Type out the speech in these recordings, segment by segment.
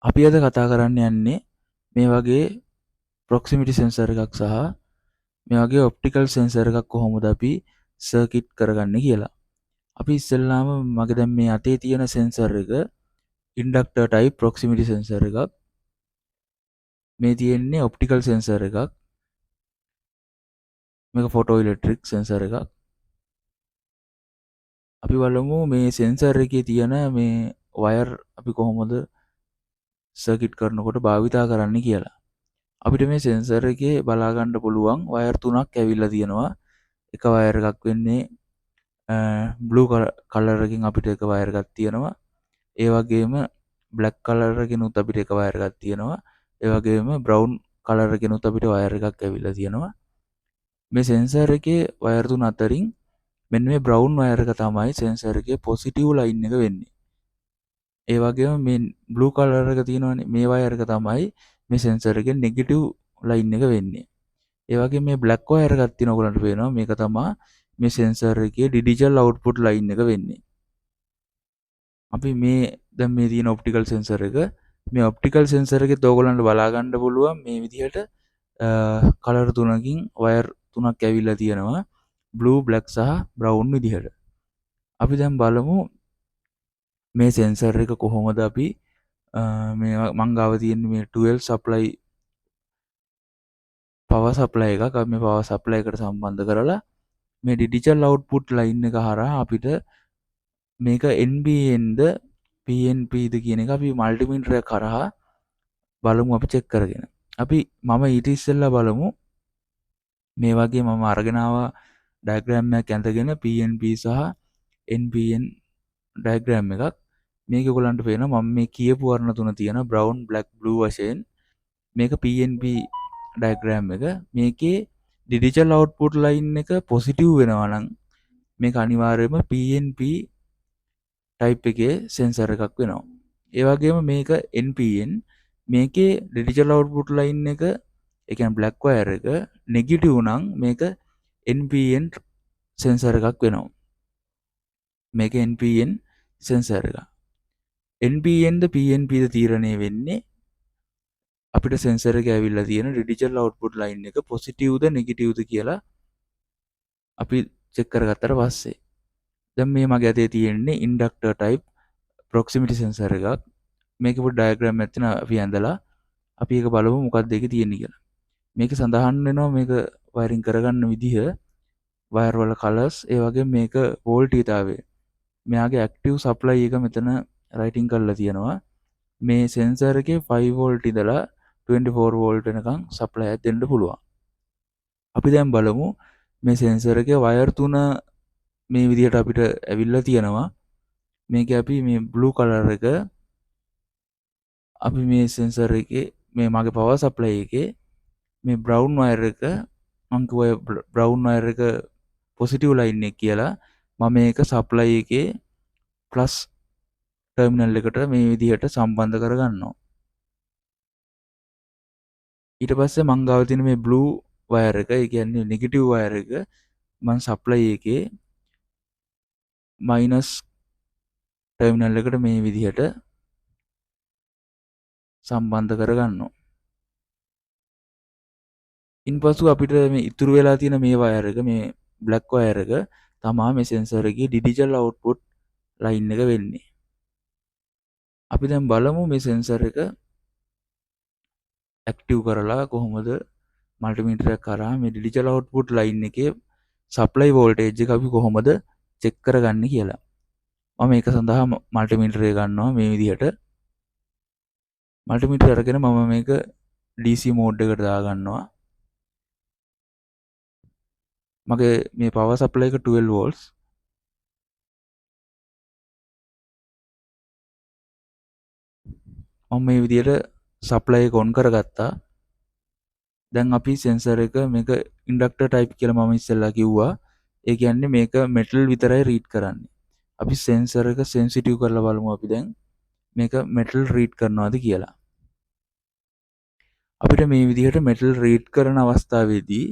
අපි අද කතා කරන්න යන්නේ මේ වගේ ප්‍රොක්සිමිටි සෙන්සර් එකක් සහ මේ වගේ ඔප්ටිකල් සෙන්සර් එකක් කොහොමද අපි සර්කිට් කරගන්නේ කියලා. අපි ඉස්සෙල්ලාම මගේ දැන් මේ අතේ තියෙන සෙන්සර් එක ඉන්ඩක්ටර් ටයිප් ප්‍රොක්සිමිටි සෙන්සර් එකක්. මේ තියෙන්නේ ඔප්ටිකල් සෙන්සර් එකක්. මේක ෆොටෝ ඉලෙක්ට්‍රික් සෙන්සර් එකක්. අපි බලමු මේ සෙන්සර් එකේ තියෙන මේ වයර් අපි කොහොමද සර්කිට් කරනකොට භාවිතා කරන්න කියලා. අපිට මේ සෙන්සර් එකේ බලා ගන්න පුළුවන් වයර් තුනක් ඇවිල්ලා තියෙනවා. එක වයර් එකක් වෙන්නේ බ්ලූ කලර් එකකින් අපිට එක වයර් එකක් තියෙනවා. ඒ වගේම බ්ලැක් කලර් එකකිනුත් අපිට එක වයර් එකක් තියෙනවා. ඒ වගේම බ්‍රවුන් කලර් එකකිනුත් අපිට වයර් එකක් ඇවිල්ලා තියෙනවා. මේ සෙන්සර් එකේ වයර් තුන අතරින් මෙන්න මේ බ්‍රවුන් වයර් එක තමයි සෙන්සර් එකේ පොසිටිව් ලයින් එක වෙන්නේ. ඒ වගේම මේ බ්ලූ කලර් එක තියෙනවනේ මේ වයර් එක තමයි මේ සෙන්සර් එකේ නෙගටිව් ලයින් එක වෙන්නේ. ඒ වගේ මේ බ්ලැක් වයර් එකක් තියෙන ඔයගලන්ට පේනවා මේක තමයි මේ සෙන්සර් එකේ ඩිජිටල් අවුට්පුට් ලයින් එක වෙන්නේ. අපි මේ දැන් මේ තියෙන ඔප්ටිකල් සෙන්සර් එක මේ ඔප්ටිකල් සෙන්සර් එකෙත් ඔයගලන්ට බලා ගන්න පුළුවන් මේ විදිහට කලර් තුනකින් වයර් තුනක් ඇවිල්ලා තියෙනවා බ්ලූ බ්ලැක් සහ බ්‍රවුන් විදිහට. අපි දැන් බලමු මේ සෙන්සර් එක කොහොමද අපි මේ මං ගාව තියෙන මේ 12 සප්ලයි පවර් සප්ලයි එකක් අපි මේ පවර් සප්ලයි එකට සම්බන්ධ කරලා මේ ඩිජිටල් අවුට්පුට් ලයින් එක හරහා අපිට මේක NBNද PNPද කියන එක අපි මල්ටිමීටර් එක කරහා බලමු අපි චෙක් කරගෙන. අපි මම ඊට ඉස්සෙල්ලා බලමු මේ වගේ මම අරගෙන ආවා ඩයග්‍රෑම් එකක් ඇඳගෙන PNP සහ NPN ඩයග්‍රෑම් එකක්. මේක ඔයගලන්ට පේනවා මම මේ කියපු වර්ණ තුන තියෙන බ්‍රවුන් බ්ලැක් බ්ලූ වශයෙන් මේක PNP ඩයග්‍රෑම් එක. මේකේ ඩිජිටල් අවුට්පුට් ලයින් එක පොසිටිව් වෙනවා නම් මේක අනිවාර්යයෙන්ම PNP ටයිප් එකේ සෙන්සර් එකක් වෙනවා. ඒ වගේම මේක NPN මේකේ ඩිජිටල් අවුට්පුට් ලයින් එක ඒ කියන්නේ බ්ලැක් වයර් එක නෙගටිව් නම් මේක NPN සෙන්සර් එකක් වෙනවා. මේක NPN සෙන්සර් එක. NPN ද PNP ද තීරණය වෙන්නේ අපිට සෙන්සර් එකේ ඇවිල්ලා තියෙන ඩිජිටල් අවුට්පුට් ලයින් එක පොසිටිව්ද නෙගටිව්ද කියලා අපි චෙක් කරගත්තට පස්සේ දැන් මේ මගේ අතේ තියෙන්නේ ඉන්ඩක්ටර් ටයිප් ප්‍රොක්සිමිටි සෙන්සර් එකක්. මේකේ පොඩි ඩයග්‍රෑම් එකක් තියෙනවා අපි ඇඳලා අපි ඒක බලමු මොකක්ද ඒකේ තියෙන්නේ කියලා. මේකේ සඳහන් වෙනවා මේක වයරින් කරගන්න විදිහ, වයර් වල කලර්ස්, ඒ වගේම මේක වෝල්ටීයතාවය. මෙයාගේ ඇක්ටිව් සප්ලයි එක මෙතන රයිටින් කරලා තියෙනවා. මේ සෙන්සර් එකේ 5 වෝල්ට් ඉඳලා 24 වෝල්ට් වෙනකන් සප්ලයි එකක් දෙන්න පුළුවන්. අපි දැන් බලමු මේ සෙන්සර් එකේ වයර් තුන මේ විදිහට අපිට ඇවිල්ලා තියෙනවා. මේකේ අපි මේ බ්ලූ කලර් එක අපි මේ සෙන්සර් එකේ මේ මගේ පවර් සප්ලයි එකේ මේ බ්‍රවුන් වයර් එක මං කිව්වා බ්‍රවුන් වයර් එක පොසිටිව් ලයින් එක කියලා. මම මේක සප්ලයි එකේ ප්ලස් ටර්මිනල් එකට මේ විදිහට සම්බන්ධ කරගන්නවා. ඊට පස්සේ මං ගාව තියෙන මේ බ්ලූ වයර් එක ඒ කියන්නේ නෙගටිව් වයර් එක මං සප්ලයි එකේ මයිනස් ටර්මිනල් එකට මේ විදිහට සම්බන්ධ කරගන්නවා. ඉන්පසු අපිට මේ ඉතුරු වෙලා තියෙන මේ වයර් එක මේ බ්ලැක් වයර් එක තමයි මේ සෙන්සර් එකේ ඩිජිටල් අවුට්පුට් ලයින් එක වෙන්නේ. අපි දැන් බලමු මේ සෙන්සර් එක ඇක්ටිව් කරලා කොහොමද මල්ටිමීටර් එක කරා මේ ඩිජිටල් අවුට්පුට් ලයින් එකේ සප්ලයි වෝල්ටේජ් එක අපි කොහොමද චෙක් කරගන්නේ කියලා. මම ඒක සඳහා මල්ටිමීටර් එක ගන්නවා මේ විදිහට. මල්ටිමීටර් අරගෙන මම මේක DC මෝඩ් එකට දාගන්නවා. මගේ මේ පවර් සප්ලයි එක 12 වෝල්ට්ස්. මම මේ විදිහට සප්ලයි එක ඔන් කරගත්තා. දැන් අපි සෙන්සර් එක මේක ඉන්ඩක්ටර් ටයිප් කියලා මම ඉස්සෙල්ලා කිව්වා. ඒ කියන්නේ මේක මෙටල් විතරයි රීඩ් කරන්නේ. අපි සෙන්සර් එක සෙන්සිටිව් කරලා බලමු අපි දැන් මේක මෙටල් රීඩ් කරනවාද කියලා. අපිට මේ විදිහට මෙටල් රීඩ් කරන අවස්ථාවේදී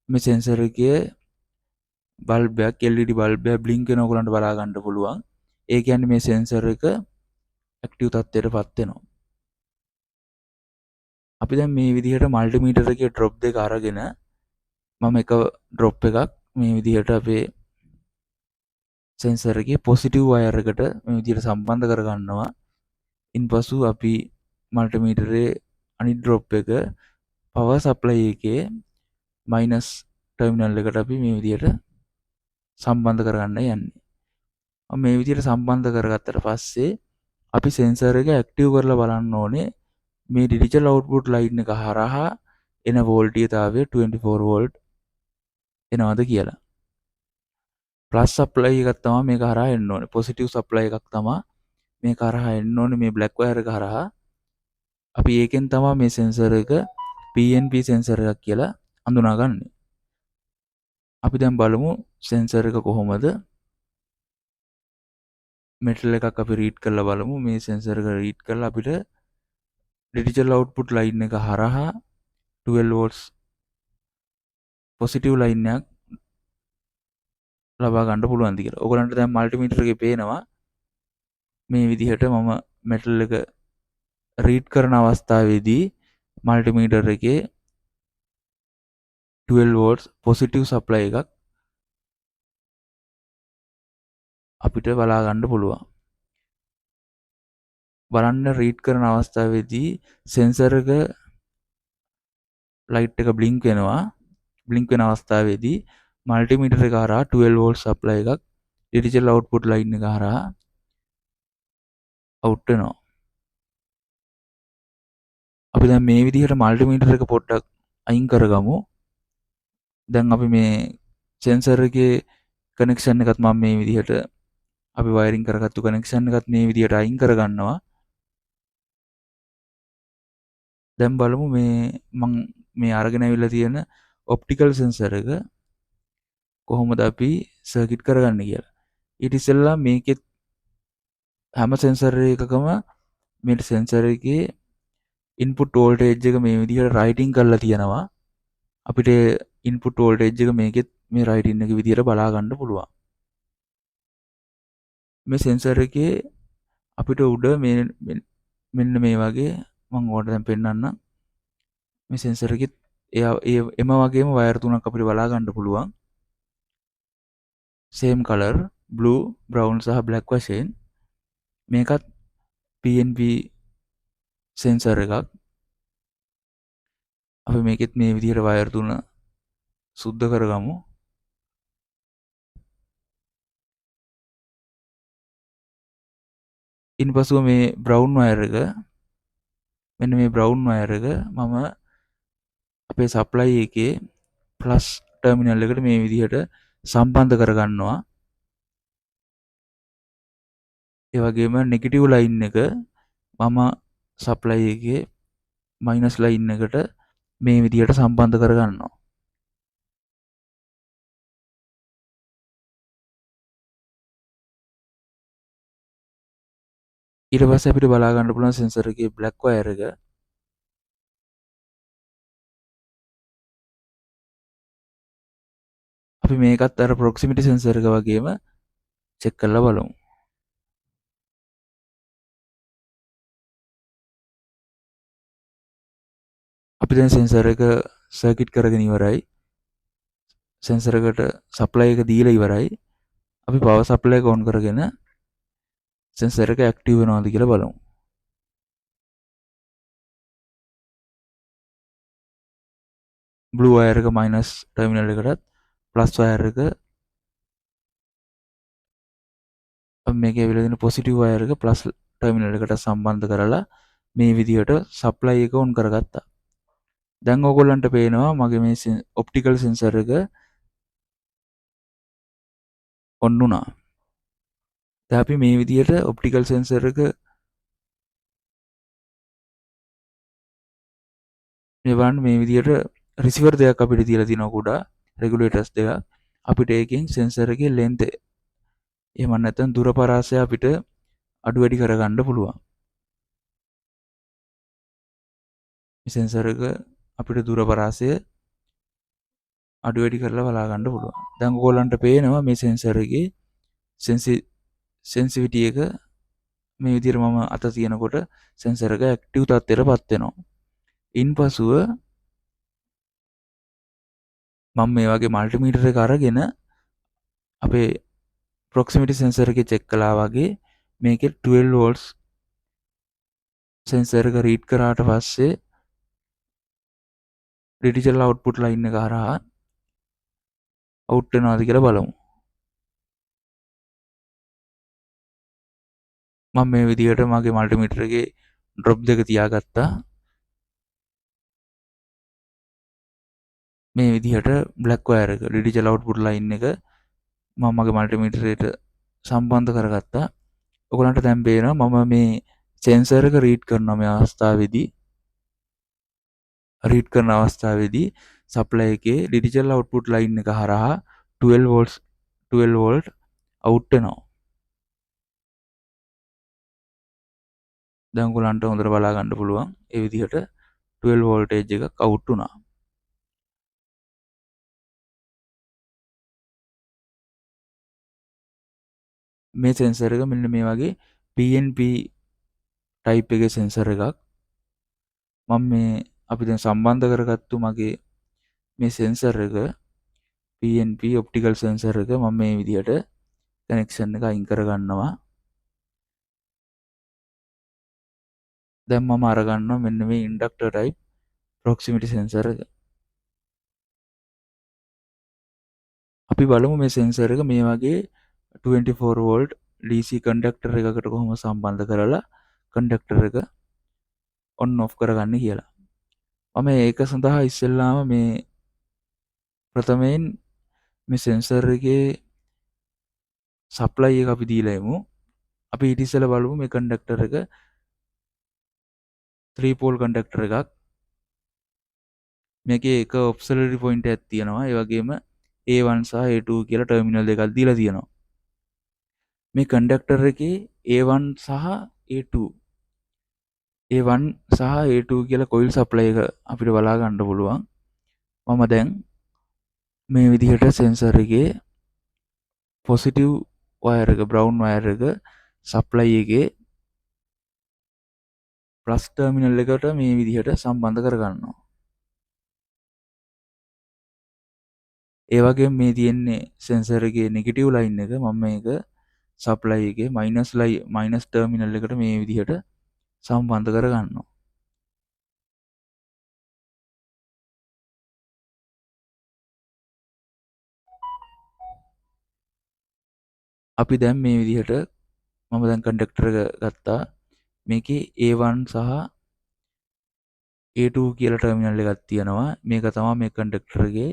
මේ සෙන්සර් එකේ බල්බ් එකක් LED බල්බ් එකක් බ්ලින්ක් වෙන ඔයගලන්ට බලා ගන්න පුළුවන්. ඒ කියන්නේ මේ සෙන්සර් එක ඇක්ටිව් තත්ත්වයටපත් වෙනවා. අපි දැන් මේ විදිහට මල්ටිමීටර් එකේ ඩ්‍රොප් දෙක අරගෙන මම එක ඩ්‍රොප් එකක් මේ විදිහට අපේ සෙන්සර් එකේ පොසිටිව් වයර් එකට මේ විදිහට සම්බන්ධ කරගන්නවා. ඉන්පසු අපි මල්ටිමීටරේ අනිත් ඩ්‍රොප් එක පවර් සප්ලයි එකේ මයිනස් ටර්මිනල් එකට අපි මේ විදිහට සම්බන්ධ කරගන්න යන්නේ. මේ විදිහට සම්බන්ධ කරගත්තට පස්සේ අපි සෙන්සර් එක ඇක්ටිව් කරලා බලන්න ඕනේ මේ ඩිජිටල් අවුට්පුට් ලයින් එක හරහා එන වෝල්ටේජතාවය 24 වෝල්ට් එනවද කියලා. ප්ලස් සප්ලයි එකක් තමයි මේක හරහා එන්න ඕනේ. පොසිටිව් සප්ලයි එකක් තමයි මේක හරහා එන්න ඕනේ මේ බ්ලැක් වයර් එක හරහා. අපි ඒකෙන් තමයි මේ සෙන්සර් එක PNP සෙන්සර් එකක් කියලා හඳුනාගන්නේ. අපි දැන් බලමු සෙන්සර් එක කොහොමද මෙටල් එකක් අපි රීඩ් කරලා බලමු. මේ සෙන්සර් එක රීඩ් කරලා අපිට ඩිජිටල් අවුට්පුට් ලයින් එක හරහා 12 වෝල්ට්ස් පොසිටිව් ලයින් එකක් ලබා ගන්න පුළුවන්ද කියලා. ඔයගලන්ට දැන් මල්ටිමීටර් එකේ පේනවා මේ විදිහට මම මෙටල් එක රීඩ් කරන අවස්ථාවේදී මල්ටිමීටර් එකේ 12 වෝල්ට්ස් පොසිටිව් සප්ලයි එකක් අපිට බලා ගන්න පුළුවන්. බලන්න රීඩ් කරන අවස්ථාවේදී සෙන්සර් එක ලයිට් එක බ්ලින්ක් වෙනවා. බ්ලින්ක් වෙන අවස්ථාවේදී මල්ටිමීටර් එක හරහා 12 වෝල්ට් සප්ලයි එකක් ඩිජිටල් අවුට්පුට් ලයින් එක හරහා අවුට් වෙනවා. අපි දැන් මේ විදිහට මල්ටිමීටර් එක පොඩ්ඩක් අයින් කරගමු. දැන් අපි මේ සෙන්සර් එකේ කනෙක්ෂන් එකත් මම මේ විදිහට අපි වයරින් කරගත්තු කනෙක්ෂන් එකත් මේ විදිහට අයින් කරගන්නවා. දැන් බලමු මම මේ අරගෙන අවිල්ලා තියෙන ඔප්ටිකල් සෙන්සර් එක කොහොමද අපි සර්කිට් කරගන්නේ කියලා. ඊට ඉස්සෙල්ලා මේකෙත් හැම සෙන්සර් එකකම මේ සෙන්සර් එකේ ඉන්පුට් වෝල්ටේජ් එක මේ විදිහට රයිටින් කරලා තියෙනවා. අපිට ඉන්පුට් වෝල්ටේජ් එක මේකෙත් මේ රයිටින් එක විදිහට බලා ගන්න පුළුවන්. මේ සෙන්සර් එකේ අපිට උඩ මෙන්න මේ වගේ මම ඔයාලට දැන් පෙන්නන්නම්. මේ සෙන්සර් එකෙත් එම වගේම වයර් තුනක් අපිට බලා ගන්න පුළුවන්. same color blue brown සහ black වශයෙන් මේකත් PNP සෙන්සර් එකක්. අපි මේකෙත් මේ විදිහට වයර් තුන සුද්ධ කරගමු. ඉන්පසුව මේ බ්‍රවුන් වයර් එක මෙන්න මේ බ්‍රවුන් වයර් එක මම අපේ සප්ලයි එකේ ප්ලස් ටර්මිනල් එකට මේ විදිහට සම්බන්ධ කරගන්නවා. ඒ වගේම නෙගටිව් ලයින් එක මම සප්ලයි එකේ මයිනස් ලයින් එකට මේ විදිහට සම්බන්ධ කරගන්නවා. ඊට පස්සේ අපිට බලා ගන්න පුළුවන් සෙන්සර් එකේ බ්ලැක් වයර් එක අපි මේකත් අර ප්‍රොක්සිමිටි සෙන්සර් එක වගේම චෙක් කරලා බලමු. අපි දැන් සෙන්සර් එක සර්කිට් කරගෙන ඉවරයි. සෙන්සර් එකට සප්ලයි එක දීලා ඉවරයි. අපි පවර් සප්ලයි එක ඔන් කරගෙන සෙන්සර් එක ඇක්ටිව් වෙනවද කියලා බලමු. බ්ලූ වයර් එක මයිනස් ටර්මිනල් එකටත් ප්ලස් වයර් එක මේකේ ඇවිල්ලා තියෙන පොසිටිව් වයර් එක ප්ලස් ටර්මිනල් එකට සම්බන්ධ කරලා මේ විදිහට සප්ලයි එක ඔන් කරගත්තා. දැන් ඕගොල්ලන්ට පේනවා මගේ මේ ඔප්ටිකල් සෙන්සර් එක ඔන් වුණා. දැන් අපි මේ විදිහට ඔප්ටිකල් සෙන්සර් එක මේ විදිහට රිසීවර් දෙකක් අපිට තියලා තියෙනවා කුඩා රෙගුලේටර්ස් දෙකක්. අපිට ඒකෙන් සෙන්සර් එකේ ලෙන්ත් එහෙම නැත්නම් දුර පරාසය අපිට අඩු වැඩි කරගන්න පුළුවන්. මේ සෙන්සර් එක අපිට දුර පරාසය අඩු වැඩි කරලා බලා ගන්න පුළුවන්. දැන් ඔයගොල්ලන්ට පේනවා මේ සෙන්සර් එකේ සෙන්සිටිවිටි එක මේ විදිහට මම අත තියනකොට සෙන්සර් එක ඇක්ටිව් තත්ත්වයටපත් වෙනවා. ඉන්පසුව මම මේ වගේ මල්ටිමීටර් එක අරගෙන අපේ ප්‍රොක්සිමිටි සෙන්සර් එකේ චෙක් කළා වගේ මේකේ 12 වෝල්ට්ස් සෙන්සර් එක රීඩ් කරාට පස්සේ ඩිජිටල් අවුට්පුට් ලයින් එක හරහා අවුට් වෙනවද කියලා බලමු. මම මේ විදිහට මගේ මල්ටිමීටර් එකේ ඩ්‍රොප් දෙක තියාගත්තා. මේ විදිහට බ්ලැක් වයර් එක ඩිජිටල් අවුට්පුට් ලයින් එක මම මගේ මල්ටිමීටරයට සම්බන්ධ කරගත්තා. ඔයගලන්ට දැන් පේනවා මම මේ සෙන්සර් එක රීඩ් කරනවා මේ අවස්ථාවේදී. රීඩ් කරන අවස්ථාවේදී සප්ලයි එකේ ඩිජිටල් අවුට්පුට් ලයින් එක හරහා 12 වෝල්ට් අවුට් වෙනවා. දැන් ඔයගලන්ට හොඳට බලා ගන්න පුළුවන්. ඒ විදිහට 12 වෝල්ටේජ් එකක් අවුට් වුණා. මේ සෙන්සර් එක මෙන්න මේ වගේ PNP ටයිප් එකේ සෙන්සර් එකක්. මම මේ අපි දැන් සම්බන්ධ කරගත්තු මගේ මේ සෙන්සර් එක PNP ඔප්ටිකල් සෙන්සර් එක මම මේ විදිහට කනෙක්ෂන් එක අයින් කරගන්නවා. දැන් මම අරගන්නවා මෙන්න මේ ඉන්ඩක්ටර් ටයිප් ප්‍රොක්සිමිටි සෙන්සර් එක. අපි බලමු මේ සෙන්සර් එක මේ වගේ 24 වෝල්ට් DC කන්ඩක්ටර් එකකට කොහොම සම්බන්ධ කරලා කන්ඩක්ටර් එක ඔන් ඔෆ් කරගන්නේ කියලා. මම ඒක සඳහා ඉස්සෙල්ලාම මේ ප්‍රථමයෙන් මේ සෙන්සර් එකේ සප්ලයි එක අපි දීලා යමු. අපි ඊට ඉස්සෙල්ලා බලමු මේ කන්ඩක්ටර් එක 3 පෝල් කන්ඩක්ටර් එකක්. මේකේ එක ඔක්සිලරි පොයින්ට් එකක් තියෙනවා. ඒ වගේම A1 සහ A2 කියලා ටර්මිනල් දෙකක් දීලා තියෙනවා. මේ කන්ඩක්ටර් එකේ A1 සහ A2 A1 සහ A2 කියලා කොයිල් සප්ලයි එක අපිට බලා ගන්න පුළුවන්. මම දැන් මේ විදිහට සෙන්සර් එකේ පොසිටිව් වයර් එක බ්‍රවුන් වයර් එක සප්ලයි එකේ ප්ලස් ටර්මිනල් එකට මේ විදිහට සම්බන්ධ කරගන්නවා. ඒ වගේම මේ තියෙන්නේ සෙන්සර් එකේ නෙගටිව් ලයින් එක මම මේක සප්ලයි එකේ මයිනස් ටර්මිනල් එකට මේ විදිහට සම්බන්ධ කරගන්නවා. අපි දැන් මේ විදිහට මම දැන් කන්ඩක්ටර් එක ගත්තා. මේකේ A1 සහ A2 කියලා ටර්මිනල් එකක් තියෙනවා. මේක තමයි මේ කන්ඩක්ටර් එකේ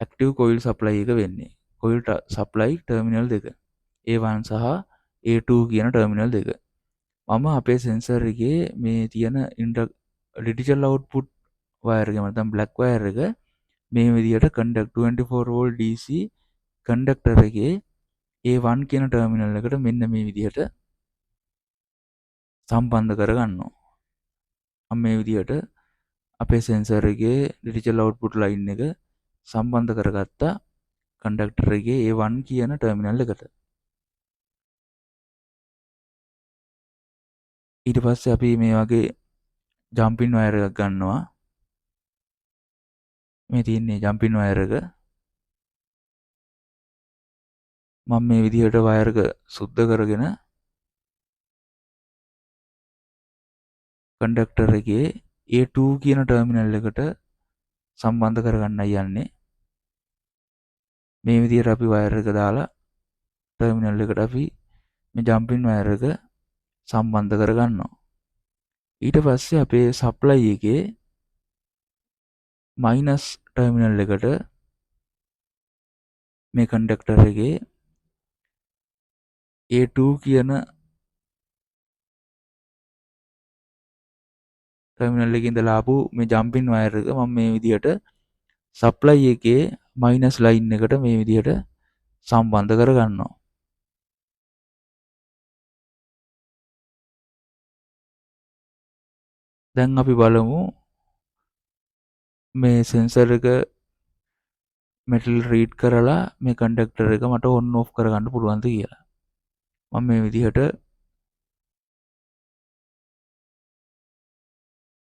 ඇක්ටිව් කොයිල් සප්ලයි එක වෙන්නේ. කොයිල් සප්ලයි ටර්මිනල් දෙක. A1 සහ A2 කියන ටර්මිනල් දෙක. මම අපේ සෙන්සර් එකේ මේ තියෙන ඩිජිටල් අවුට්පුට් වයර් එක නැත්නම් බ්ලැක් වයර් එක මේ විදිහට කන්ඩක්ට් 24 වෝල්ට් DC කන්ඩක්ටර් එකේ A1 කියන ටර්මිනල් එකට මෙන්න මේ විදිහට සම්බන්ධ කරගන්නවා. මම මේ විදිහට අපේ සෙන්සර් එකේ ඩිජිටල් අවුට්පුට් ලයින් එක සම්බන්ධ කරගත්තා කන්ඩක්ටර් එකේ A1 කියන ටර්මිනල් එකට. ඊට පස්සේ අපි මේ වගේ ජම්පින් වයර් එකක් ගන්නවා. මේ තියෙන්නේ ජම්පින් වයර් එක. මම මේ විදිහට වයර් එක සුද්ධ කරගෙන කන්ඩක්ටර් එකේ A2 කියන ටර්මිනල් එකට සම්බන්ධ කරගන්නයි යන්නේ. මේ විදිහට අපි වයර් එක දාලා ටර්මිනල් එකට අපි මේ ජම්පින් වයර් එක සම්බන්ධ කරගන්නවා. ඊට පස්සේ අපේ සප්ලයි එකේ මයිනස් ටර්මිනල් එකට මේ කන්ඩක්ටර් එකේ A2 කියන ටර්මිනල් එකේ ඉඳලා ආපු මේ ජම්පින් වයර් එක මම මේ විදිහට සප්ලයි එකේ මයිනස් ලයින් එකට මේ විදිහට සම්බන්ධ කරගන්නවා. දැන් අපි බලමු මේ සෙන්සර් එක මෙටල් රීඩ් කරලා මේ කන්ඩක්ටර් එක මට ඔන් ඔෆ් කරගන්න පුළුවන්ද කියලා. මම මේ විදිහට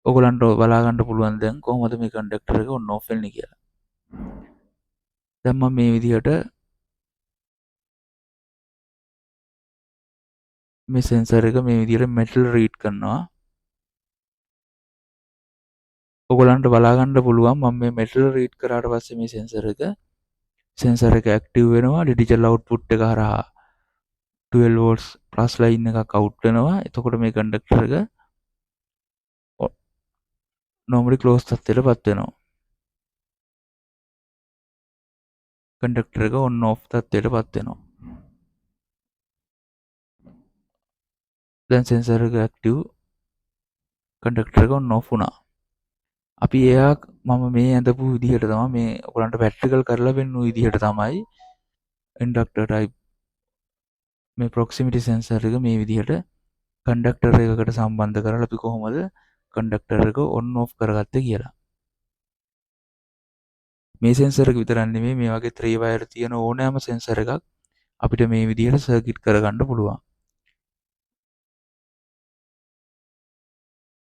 ඔයගලන්ට බලා ගන්න පුළුවන් දැන් කොහොමද මේ කන්ඩක්ටර් එක ඔන් ඔෆ් වෙන්නේ කියලා. දැන් මම මේ විදිහට මේ සෙන්සර් එක මේ විදිහට මෙටල් රීඩ් කරනවා. ඔයගලන්ට බලා ගන්න පුළුවන් මම මේ මෙටල් රීඩ් කරාට පස්සේ මේ සෙන්සර් එක ඇක්ටිව් වෙනවා. ඩිජිටල් අවුට්පුට් එක හරහා 12 volts ප්ලස් ලයින් එකක් අවුට් වෙනවා. එතකොට මේ කන්ඩක්ටර් එක normally close තත්ත්වයටපත් වෙනවා. කන්ඩක්ටර් එක on off තත්ත්වයටපත් වෙනවා. දැන් සෙන්සර් එක ඇක්ටිව් කන්ඩක්ටර් එක on off වුණා. අපි එයා මම මේ ඇඳපු විදිහට තමයි මේ ඔයගලන්ට ප්‍රැක්ටිකල් කරලා පෙන්වපු විදිහට තමයි ඉන්ඩක්ටර් ටයිප් මේ ප්‍රොක්සිමිටි සෙන්සර් එක මේ විදිහට කන්ඩක්ටර් එකකට සම්බන්ධ කරලා අපි කොහොමද කන්ඩක්ටර් එක on off කරගත්තේ කියලා. මේ සෙන්සර් එක විතරක් නෙමෙයි මේ වගේ 3 wire තියෙන ඕනෑම සෙන්සර් එකක් අපිට මේ විදිහට සර්කිට් කරගන්න පුළුවන්.